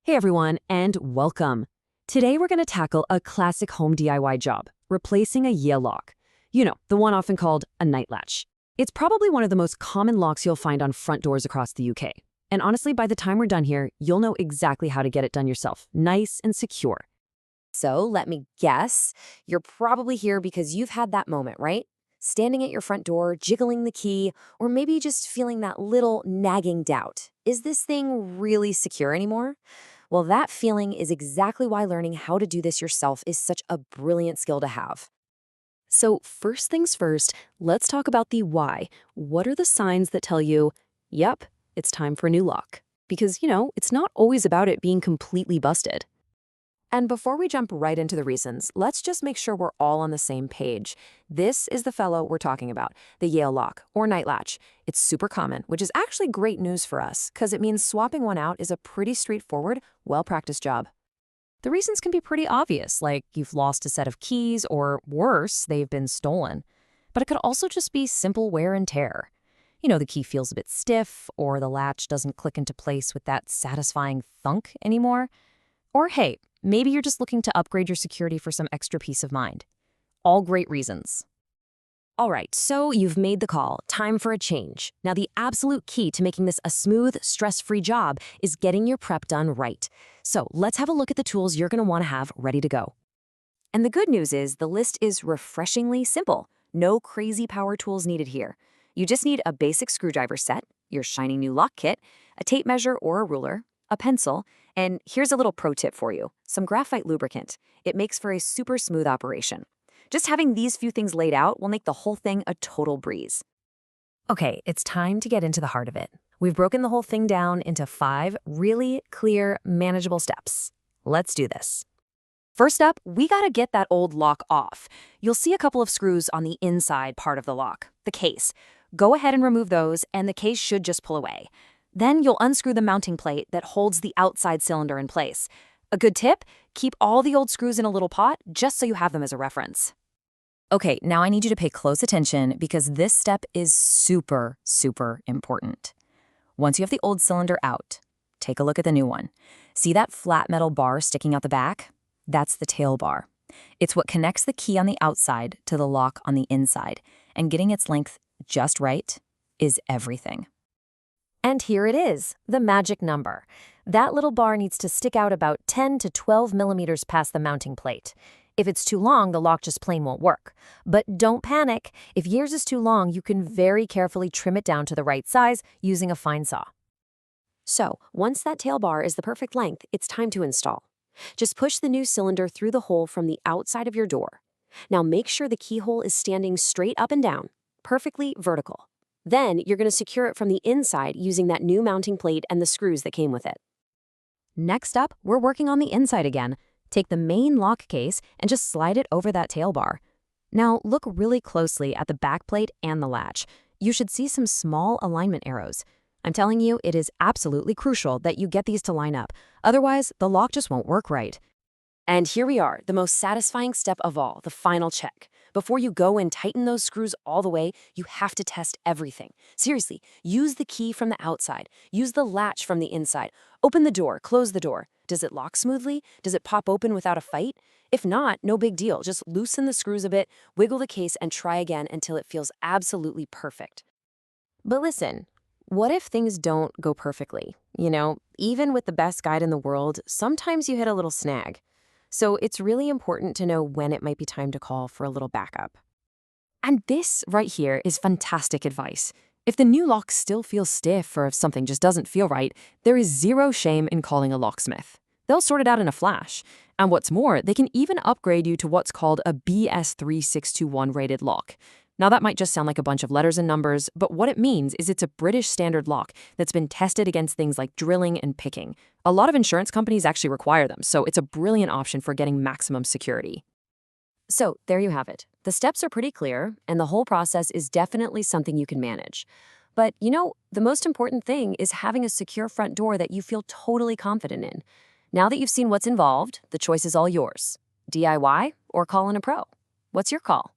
Hey everyone, and welcome. Today we're going to tackle a classic home DIY job, replacing a Yale lock. You know, the one often called a night latch. It's probably one of the most common locks you'll find on front doors across the UK. And honestly, by the time we're done here, you'll know exactly how to get it done yourself, nice and secure. So let me guess, you're probably here because you've had that moment, right? Standing at your front door, jiggling the key, or maybe just feeling that little nagging doubt. Is this thing really secure anymore? Well, that feeling is exactly why learning how to do this yourself is such a brilliant skill to have. So first things first, let's talk about the why. What are the signs that tell you, yep, it's time for a new lock? Because, it's not always about it being completely busted. And before we jump right into the reasons, let's just make sure we're all on the same page. This is the fellow we're talking about, the Yale lock, or night latch. It's super common, which is actually great news for us, because it means swapping one out is a pretty straightforward, well-practiced job. The reasons can be pretty obvious, like you've lost a set of keys, or worse, they've been stolen. But it could also just be simple wear and tear. The key feels a bit stiff, or the latch doesn't click into place with that satisfying thunk anymore. Or hey, maybe you're just looking to upgrade your security for some extra peace of mind. All great reasons. All right, so you've made the call. Time for a change. Now, the absolute key to making this a smooth, stress-free job is getting your prep done right. So let's have a look at the tools you're going to want to have ready to go. And the good news is the list is refreshingly simple. No crazy power tools needed here. You just need a basic screwdriver set, your shiny new lock kit, a tape measure or a ruler, a pencil, and here's a little pro tip for you, some graphite lubricant. It makes for a super smooth operation. Just having these few things laid out will make the whole thing a total breeze. Okay, it's time to get into the heart of it. We've broken the whole thing down into 5 really clear, manageable steps. Let's do this. First up, we gotta get that old lock off. You'll see a couple of screws on the inside part of the lock, the case. Go ahead and remove those, and the case should just pull away. Then you'll unscrew the mounting plate that holds the outside cylinder in place. A good tip, keep all the old screws in a little pot just so you have them as a reference. Okay, now I need you to pay close attention because this step is super, super important. Once you have the old cylinder out, take a look at the new one. See that flat metal bar sticking out the back? That's the tail bar. It's what connects the key on the outside to the lock on the inside, and getting its length just right is everything. And here it is, the magic number. That little bar needs to stick out about 10 to 12 millimeters past the mounting plate. If it's too long, the lock just plain won't work. But don't panic. If yours is too long, you can very carefully trim it down to the right size using a fine saw. So, once that tail bar is the perfect length, it's time to install. Just push the new cylinder through the hole from the outside of your door. Now make sure the keyhole is standing straight up and down, perfectly vertical. Then you're going to secure it from the inside using that new mounting plate and the screws that came with it. Next up, we're working on the inside again. Take the main lock case and just slide it over that tail bar. Now look really closely at the back plate and the latch. You should see some small alignment arrows. I'm telling you, it is absolutely crucial that you get these to line up. Otherwise, the lock just won't work right. And here we are, the most satisfying step of all, the final check. Before you go and tighten those screws all the way, you have to test everything. Seriously, use the key from the outside. Use the latch from the inside. Open the door, close the door. Does it lock smoothly? Does it pop open without a fight? If not, no big deal. Just loosen the screws a bit, wiggle the case, and try again until it feels absolutely perfect. But listen, what if things don't go perfectly? Even with the best guide in the world, sometimes you hit a little snag. So it's really important to know when it might be time to call for a little backup. And this right here is fantastic advice. If the new lock still feels stiff or if something just doesn't feel right, there is zero shame in calling a locksmith. They'll sort it out in a flash. And what's more, they can even upgrade you to what's called a BS3621 rated lock. Now that might just sound like a bunch of letters and numbers, but what it means is it's a British standard lock that's been tested against things like drilling and picking. A lot of insurance companies actually require them, so it's a brilliant option for getting maximum security. So there you have it. The steps are pretty clear, and the whole process is definitely something you can manage. But the most important thing is having a secure front door that you feel totally confident in. Now that you've seen what's involved, the choice is all yours. DIY or call in a pro? What's your call?